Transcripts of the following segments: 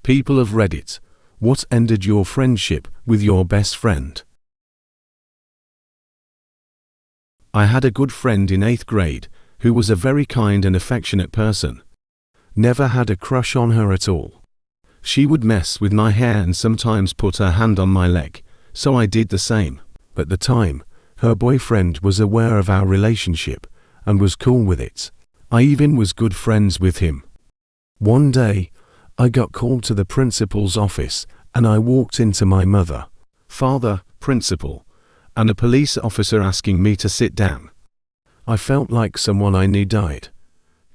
People of Reddit, what ended your friendship with your best friend? I had a good friend in 8th grade who was a very kind and affectionate person. Never had a crush on her at all. She would mess with my hair and sometimes put her hand on my leg, so I did the same. At the time, her boyfriend was aware of our relationship and was cool with it. I even was good friends with him. One day, I got called to the principal's office and I walked into my mother, father, principal, and a police officer asking me to sit down. I felt like someone I knew died.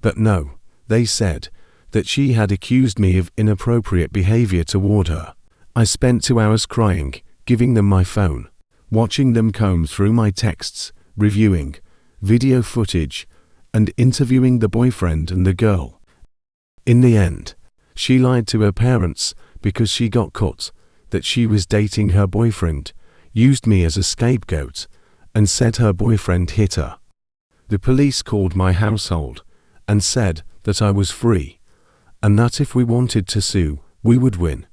But no, they said that she had accused me of inappropriate behavior toward her. I spent 2 hours crying, giving them my phone, watching them comb through my texts, reviewing video footage, and interviewing the boyfriend and the girl. In the end, she lied to her parents because she got caught that she was dating her boyfriend, used me as a scapegoat, and said her boyfriend hit her. The police called my household and said that I was free, and that if we wanted to sue, we would win.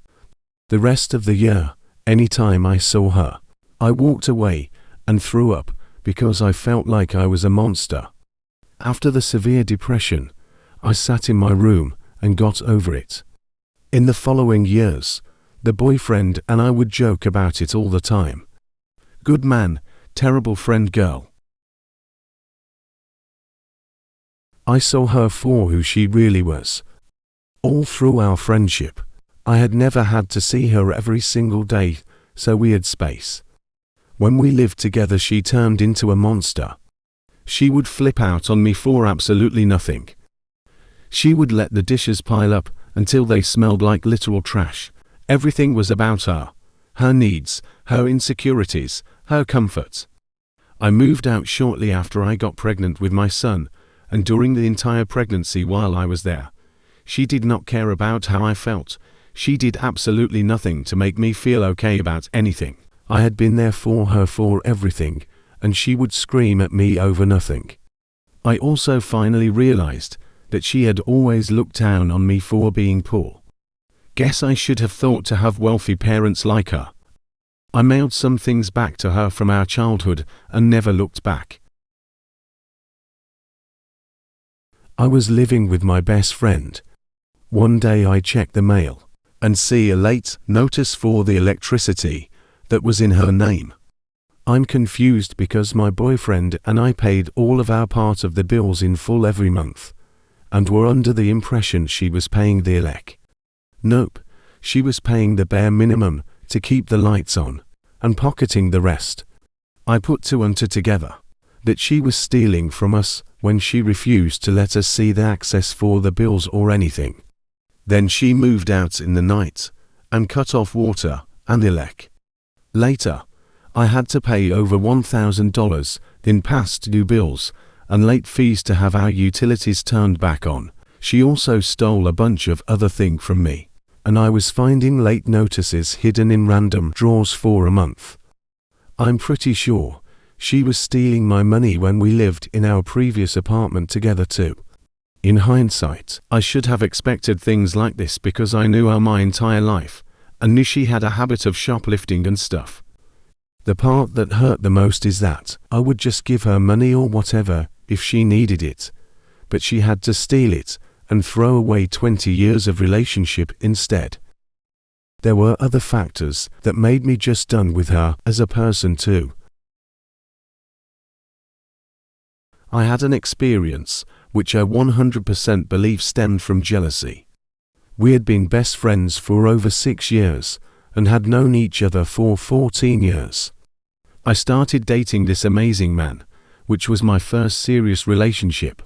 The rest of the year, anytime I saw her, I walked away and threw up because I felt like I was a monster. After the severe depression, I sat in my room and got over it. In the following years, the boyfriend and I would joke about it all the time. Good man, terrible friend girl. I saw her for who she really was. All through our friendship, I had never had to see her every single day, so we had space. When we lived together, she turned into a monster. She would flip out on me for absolutely nothing. She would let the dishes pile up until they smelled like literal trash. Everything was about her needs, her insecurities, her comforts. I moved out shortly after I got pregnant with my son, and during the entire pregnancy while I was there, she did not care about how I felt. She did absolutely nothing to make me feel okay about anything. I had been there for her for everything, and she would scream at me over nothing. I also finally realized that she had always looked down on me for being poor. Guess I should have thought to have wealthy parents like her. I mailed some things back to her from our childhood and never looked back. I was living with my best friend. One day I checked the mail and see a late notice for the electricity that was in her name. I'm confused because my boyfriend and I paid all of our part of the bills in full every month, and were under the impression she was paying the elec. Nope, she was paying the bare minimum to keep the lights on, and pocketing the rest. I put 2 and 2 together, that she was stealing from us when she refused to let us see the access for the bills or anything. Then she moved out in the night, and cut off water and elec. Later, I had to pay over $1,000 in past due bills and late fees to have our utilities turned back on. She also stole a bunch of other things from me, and I was finding late notices hidden in random drawers for a month. I'm pretty sure she was stealing my money when we lived in our previous apartment together too. In hindsight, I should have expected things like this because I knew her my entire life, and knew she had a habit of shoplifting and stuff. The part that hurt the most is that I would just give her money or whatever if she needed it, but she had to steal it and throw away 20 years of relationship instead. There were other factors that made me just done with her as a person too. I had an experience which I 100% believe stemmed from jealousy. We had been best friends for over 6 years and had known each other for 14 years. I started dating this amazing man, which was my first serious relationship,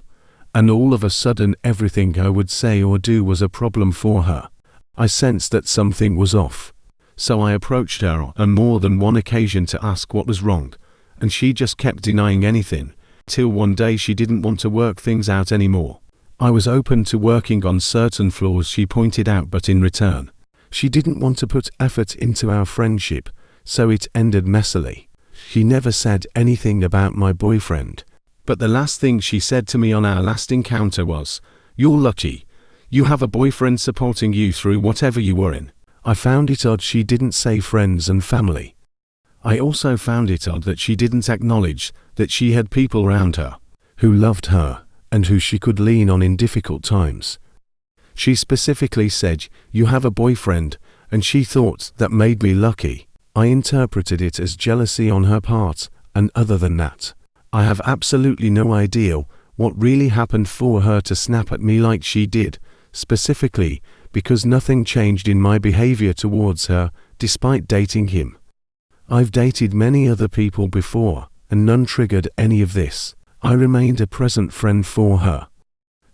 and all of a sudden everything I would say or do was a problem for her. I sensed that something was off, so I approached her on more than one occasion to ask what was wrong, and she just kept denying anything, till one day she didn't want to work things out anymore. I was open to working on certain flaws she pointed out, but in return, she didn't want to put effort into our friendship, so it ended messily. She never said anything about my boyfriend, but the last thing she said to me on our last encounter was, "You're lucky. You have a boyfriend supporting you through whatever you were in. I found it odd she didn't say friends and family. I also found it odd that she didn't acknowledge that she had people around her who loved her and who she could lean on in difficult times. She specifically said, "You have a boyfriend," and she thought that made me lucky. I interpreted it as jealousy on her part, and other than that, I have absolutely no idea what really happened for her to snap at me like she did, specifically because nothing changed in my behavior towards her, despite dating him. I've dated many other people before, and none triggered any of this. I remained a present friend for her.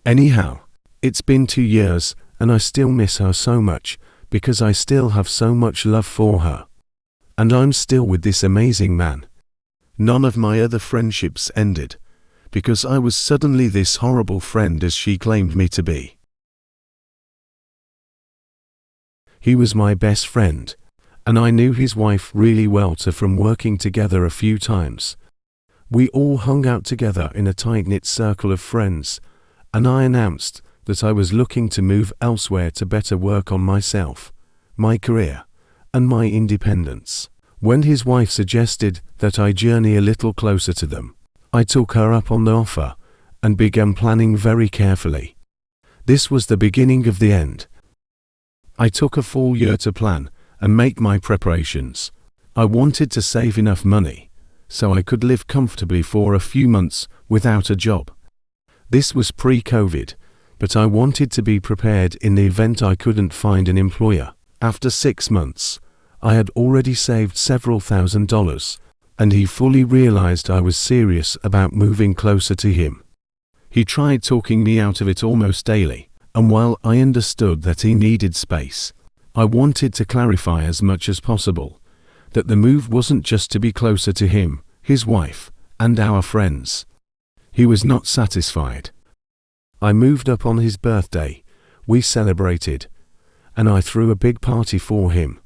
Anyhow, it's been 2 years, and I still miss her so much, because I still have so much love for her. And I'm still with this amazing man. None of my other friendships ended, because I was suddenly this horrible friend as she claimed me to be. He was my best friend, and I knew his wife really well from working together a few times. We all hung out together in a tight-knit circle of friends, and I announced that I was looking to move elsewhere to better work on myself, my career, and my independence. When his wife suggested that I journey a little closer to them, I took her up on the offer and began planning very carefully. This was the beginning of the end. I took a full year to plan and make my preparations. I wanted to save enough money so I could live comfortably for a few months without a job. This was pre-COVID, but I wanted to be prepared in the event I couldn't find an employer. After 6 months, I had already saved several $1,000s, and he fully realized I was serious about moving closer to him. He tried talking me out of it almost daily, and while I understood that he needed space, I wanted to clarify as much as possible that the move wasn't just to be closer to him, his wife, and our friends. He was not satisfied. I moved up on his birthday, we celebrated, and I threw a big party for him.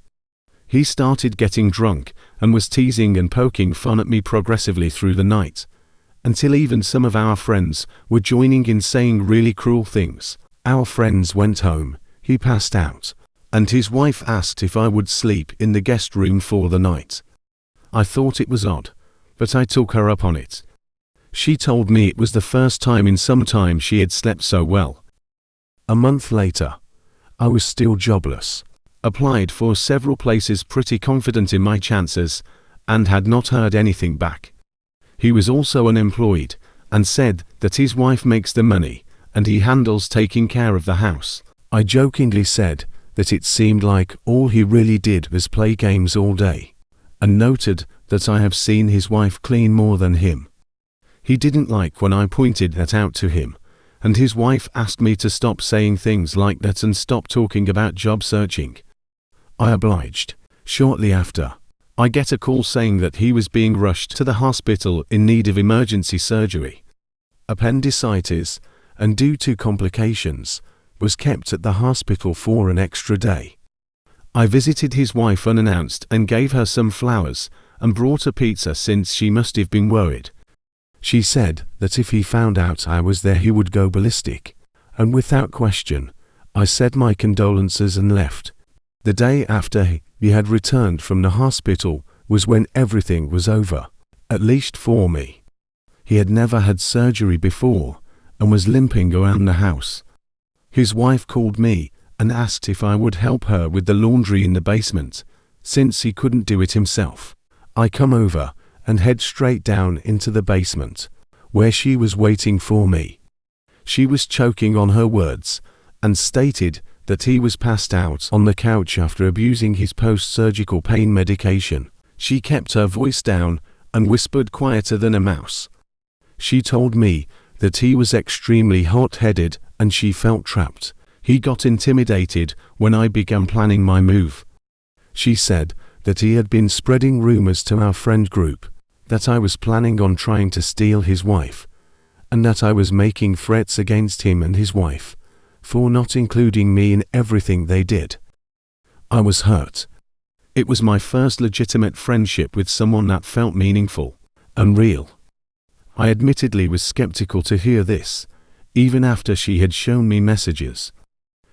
He started getting drunk and was teasing and poking fun at me progressively through the night, until even some of our friends were joining in saying really cruel things. Our friends went home, he passed out, and his wife asked if I would sleep in the guest room for the night. I thought it was odd, but I took her up on it. She told me it was the first time in some time she had slept so well. A month later, I was still jobless, applied for several places pretty confident in my chances, and had not heard anything back. He was also unemployed, and said that his wife makes the money, and he handles taking care of the house. I jokingly said that it seemed like all he really did was play games all day, and noted that I have seen his wife clean more than him. He didn't like when I pointed that out to him, and his wife asked me to stop saying things like that and stop talking about job searching. I obliged. Shortly after, I get a call saying that he was being rushed to the hospital in need of emergency surgery. Appendicitis, and due to complications, was kept at the hospital for an extra day. I visited his wife unannounced and gave her some flowers and brought a pizza since she must have been worried. She said that if he found out I was there he would go ballistic, and without question, I said my condolences and left. The day after he had returned from the hospital was when everything was over, at least for me. He had never had surgery before and was limping around the house. His wife called me and asked if I would help her with the laundry in the basement, since he couldn't do it himself. I come over and head straight down into the basement, where she was waiting for me. She was choking on her words, and stated that he was passed out on the couch after abusing his post-surgical pain medication. She kept her voice down and whispered quieter than a mouse. She told me that he was extremely hot-headed and she felt trapped. He got intimidated when I began planning my move. She said that he had been spreading rumors to our friend group, that I was planning on trying to steal his wife, and that I was making threats against him and his wife, for not including me in everything they did. I was hurt. It was my first legitimate friendship with someone that felt meaningful and real. I admittedly was skeptical to hear this, even after she had shown me messages.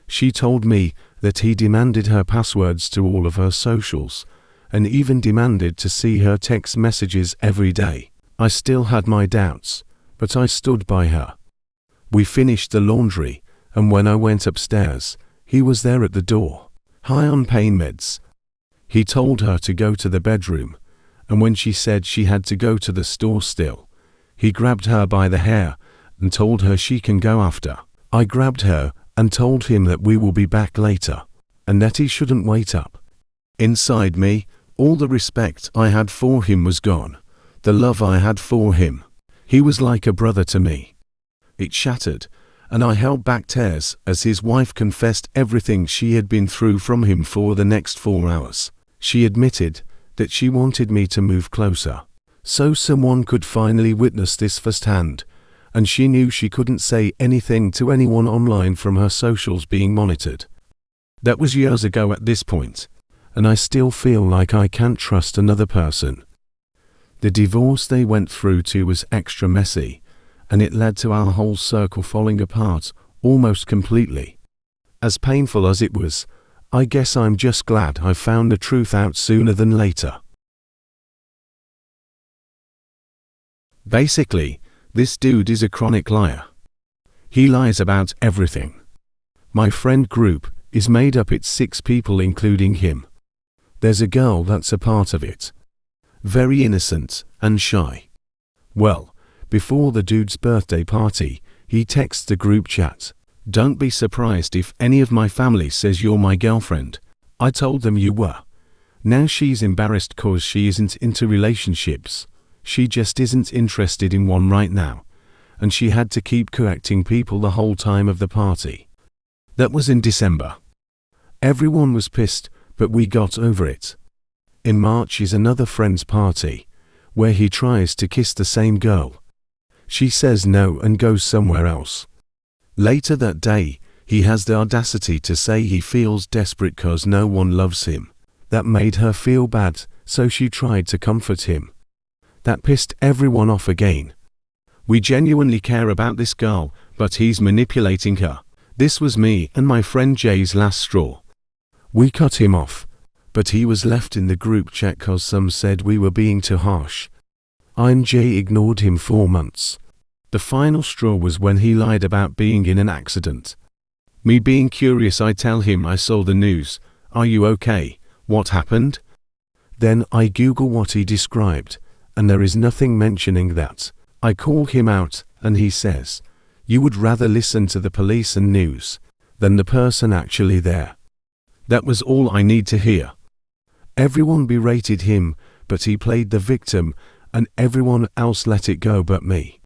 She told me that he demanded her passwords to all of her socials, and even demanded to see her text messages every day. I still had my doubts, but I stood by her. We finished the laundry, and when I went upstairs, he was there at the door, high on pain meds. He told her to go to the bedroom, and when she said she had to go to the store still, he grabbed her by the hair and told her she can go after. I grabbed her and told him that we will be back later, and that he shouldn't wait up. Inside me, all the respect I had for him was gone, the love I had for him. He was like a brother to me. It shattered, and I held back tears as his wife confessed everything she had been through from him for the next 4 hours. She admitted that she wanted me to move closer, so someone could finally witness this firsthand, and she knew she couldn't say anything to anyone online from her socials being monitored. That was years ago at this point, and I still feel like I can't trust another person. The divorce they went through too was extra messy, and it led to our whole circle falling apart almost completely. As painful as it was, I guess I'm just glad I found the truth out sooner than later. Basically, this dude is a chronic liar. He lies about everything. My friend group is made up of 6 people including him. There's a girl that's a part of it. Very innocent and shy. Well, before the dude's birthday party, he texts the group chat, "Don't be surprised if any of my family says you're my girlfriend. I told them you were." Now she's embarrassed cause she isn't into relationships. She just isn't interested in one right now, and she had to keep correcting people the whole time of the party. That was in December. Everyone was pissed, but we got over it. In March is another friend's party, where he tries to kiss the same girl. She says no and goes somewhere else. Later that day, he has the audacity to say he feels desperate cause no one loves him. That made her feel bad, so she tried to comfort him. That pissed everyone off again. We genuinely care about this girl, but he's manipulating her. This was me and my friend Jay's last straw. We cut him off, but he was left in the group chat cause some said we were being too harsh. I and Jay ignored him 4 months. The final straw was when he lied about being in an accident. Me being curious, I tell him I saw the news. "Are you okay? What happened?" Then I Google what he described, and there is nothing mentioning that. I call him out, and he says, "You would rather listen to the police and news than the person actually there." That was all I need to hear. Everyone berated him, but he played the victim, and everyone else let it go but me.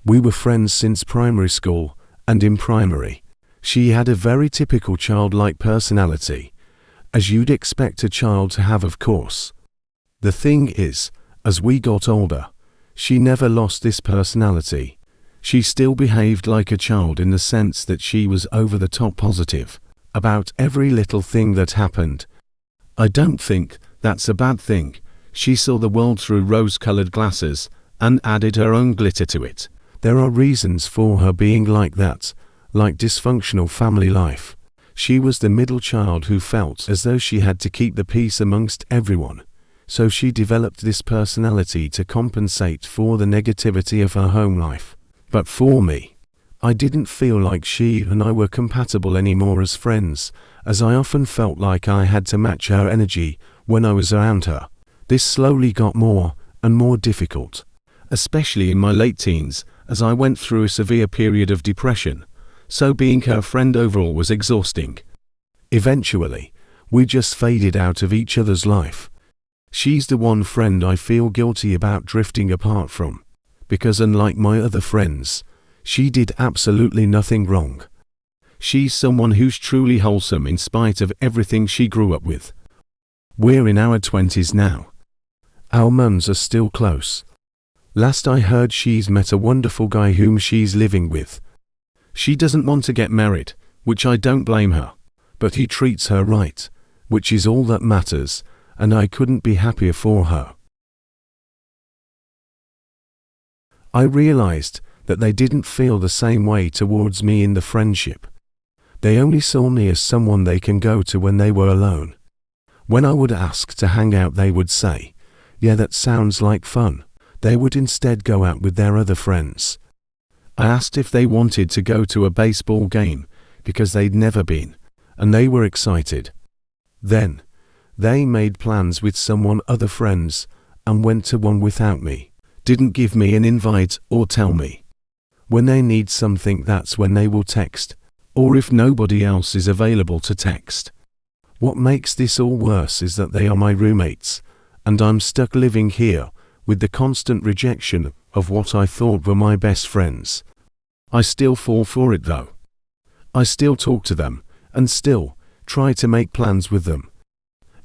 We were friends since primary school, and in primary, she had a very typical childlike personality, as you'd expect a child to have, of course. The thing is, as we got older, she never lost this personality. She still behaved like a child in the sense that she was over-the-top positive about every little thing that happened. I don't think that's a bad thing. She saw the world through rose-colored glasses and added her own glitter to it. There are reasons for her being like that, like dysfunctional family life. She was the middle child who felt as though she had to keep the peace amongst everyone, so she developed this personality to compensate for the negativity of her home life. But for me, I didn't feel like she and I were compatible anymore as friends, as I often felt like I had to match her energy when I was around her. This slowly got more and more difficult, especially in my late teens, as I went through a severe period of depression. So being her friend overall was exhausting. Eventually, we just faded out of each other's life. She's the one friend I feel guilty about drifting apart from, because unlike my other friends, she did absolutely nothing wrong. She's someone who's truly wholesome in spite of everything she grew up with. We're in our 20s now. Our mums are still close. Last I heard, she's met a wonderful guy whom she's living with. She doesn't want to get married, which I don't blame her, but he treats her right, which is all that matters, and I couldn't be happier for her. I realized that they didn't feel the same way towards me in the friendship. They only saw me as someone they can go to when they were alone. When I would ask to hang out, they would say, "Yeah, that sounds like fun." They would instead go out with their other friends. I asked if they wanted to go to a baseball game because they'd never been, and they were excited. Then, they made plans with someone other friends and went to one without me. Didn't give me an invite or tell me. When they need something, that's when they will text, or if nobody else is available to text. What makes this all worse is that they are my roommates, and I'm stuck living here with the constant rejection of what I thought were my best friends. I still fall for it though. I still talk to them, and still try to make plans with them.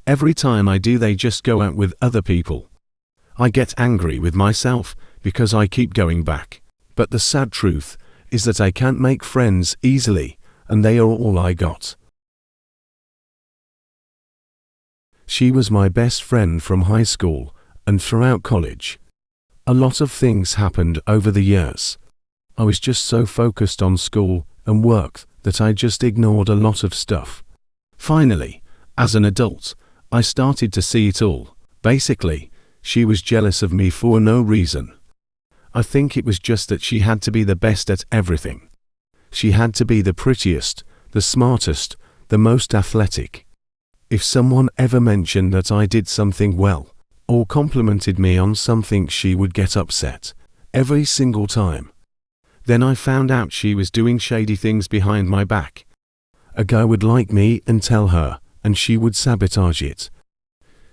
Every time I do, they just go out with other people. I get angry with myself because I keep going back. But the sad truth is that I can't make friends easily, and they are all I got. She was my best friend from high school and throughout college. A lot of things happened over the years. I was just so focused on school and work that I just ignored a lot of stuff. Finally, as an adult, I started to see it all. Basically, she was jealous of me for no reason. I think it was just that she had to be the best at everything. She had to be the prettiest, the smartest, the most athletic. If someone ever mentioned that I did something well, or complimented me on something, she would get upset. Every single time. Then I found out she was doing shady things behind my back. A guy would like me and tell her, and she would sabotage it.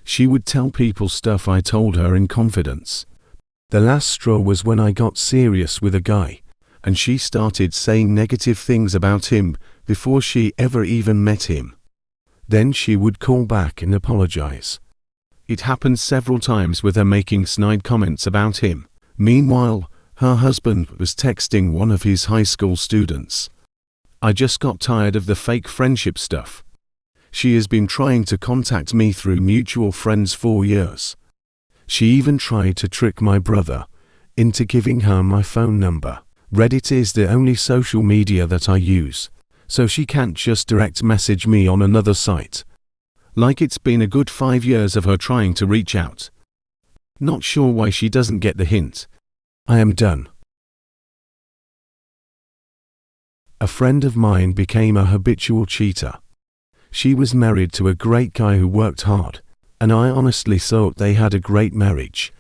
She would tell people stuff I told her in confidence. The last straw was when I got serious with a guy, and she started saying negative things about him before she ever even met him. Then she would call back and apologize. It happened several times with her making snide comments about him. Meanwhile, her husband was texting one of his high school students. I just got tired of the fake friendship stuff. She has been trying to contact me through mutual friends for years. She even tried to trick my brother into giving her my phone number. Reddit is the only social media that I use, so she can't just direct message me on another site. Like it's been a good 5 years of her trying to reach out. Not sure why she doesn't get the hint. I am done. A friend of mine became a habitual cheater. She was married to a great guy who worked hard, and I honestly thought they had a great marriage.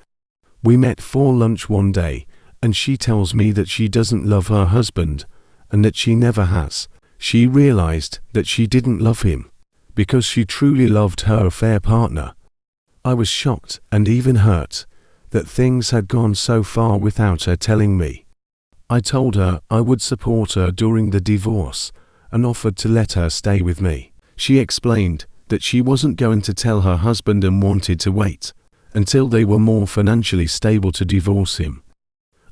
We met for lunch one day, and she tells me that she doesn't love her husband, and that she never has. She realized that she didn't love him, because she truly loved her affair partner. I was shocked and even hurt that things had gone so far without her telling me. I told her I would support her during the divorce and offered to let her stay with me. She explained that she wasn't going to tell her husband and wanted to wait until they were more financially stable to divorce him.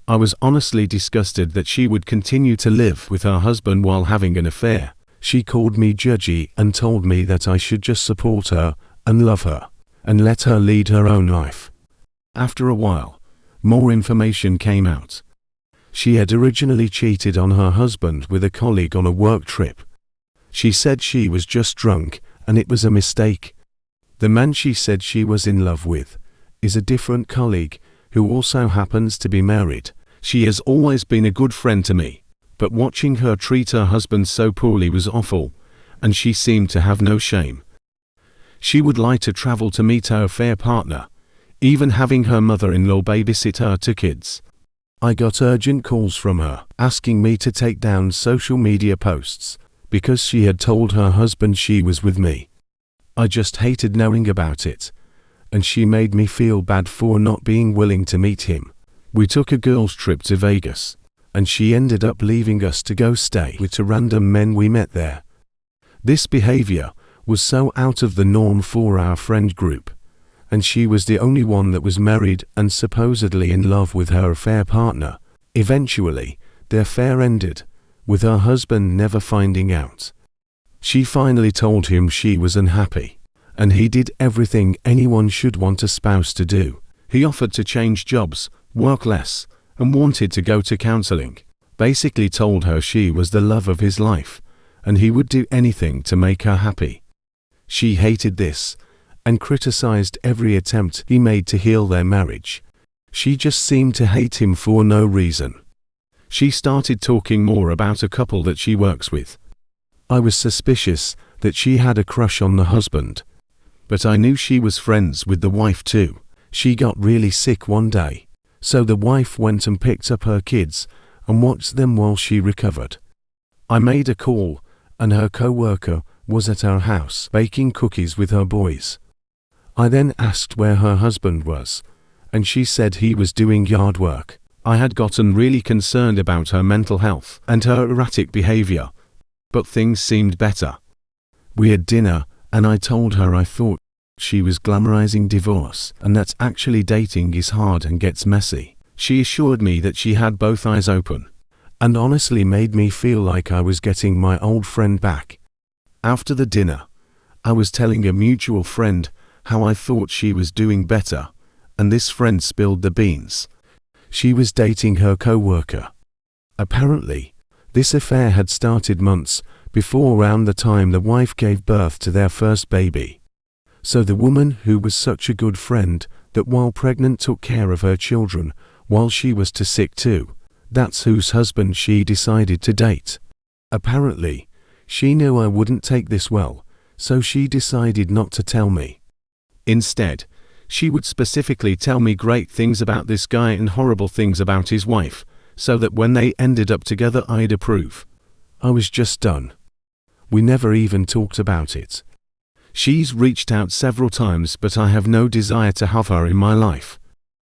I was honestly disgusted that she would continue to live with her husband while having an affair. She called me judgy and told me that I should just support her and love her and let her lead her own life. After a while, more information came out. She had originally cheated on her husband with a colleague on a work trip. She said she was just drunk and it was a mistake. The man she said she was in love with is a different colleague who also happens to be married. She has always been a good friend to me, but watching her treat her husband so poorly was awful, and she seemed to have no shame. She would like to travel to meet her affair partner, even having her mother-in-law babysit her two kids. I got urgent calls from her, asking me to take down social media posts, because she had told her husband she was with me. I just hated knowing about it, and she made me feel bad for not being willing to meet him. We took a girls' trip to Vegas, and she ended up leaving us to go stay with two random men we met there. This behavior was so out of the norm for our friend group, and she was the only one that was married and supposedly in love with her affair partner. Eventually, the affair ended, with her husband never finding out. She finally told him she was unhappy, and he did everything anyone should want a spouse to do. He offered to change jobs, work less, and wanted to go to counseling. Basically told her she was the love of his life, and he would do anything to make her happy. She hated this, and criticized every attempt he made to heal their marriage. She just seemed to hate him for no reason. She started talking more about a couple that she works with. I was suspicious that she had a crush on the husband, but I knew she was friends with the wife too. She got really sick one day, so the wife went and picked up her kids and watched them while she recovered. I made a call, and her co-worker was at our house baking cookies with her boys. I then asked where her husband was, and she said he was doing yard work. I had gotten really concerned about her mental health and her erratic behavior, but things seemed better. We had dinner, and I told her I thought she was glamorizing divorce and that actually dating is hard and gets messy. She assured me that she had both eyes open, and honestly made me feel like I was getting my old friend back. After the dinner, I was telling a mutual friend how I thought she was doing better, and this friend spilled the beans. She was dating her co-worker. Apparently, this affair had started months before, around the time the wife gave birth to their first baby. So the woman who was such a good friend that while pregnant took care of her children while she was too sick too, that's whose husband she decided to date. Apparently, she knew I wouldn't take this well, so she decided not to tell me. Instead, she would specifically tell me great things about this guy and horrible things about his wife, so that when they ended up together I'd approve. I was just done. We never even talked about it. She's reached out several times, but I have no desire to have her in my life.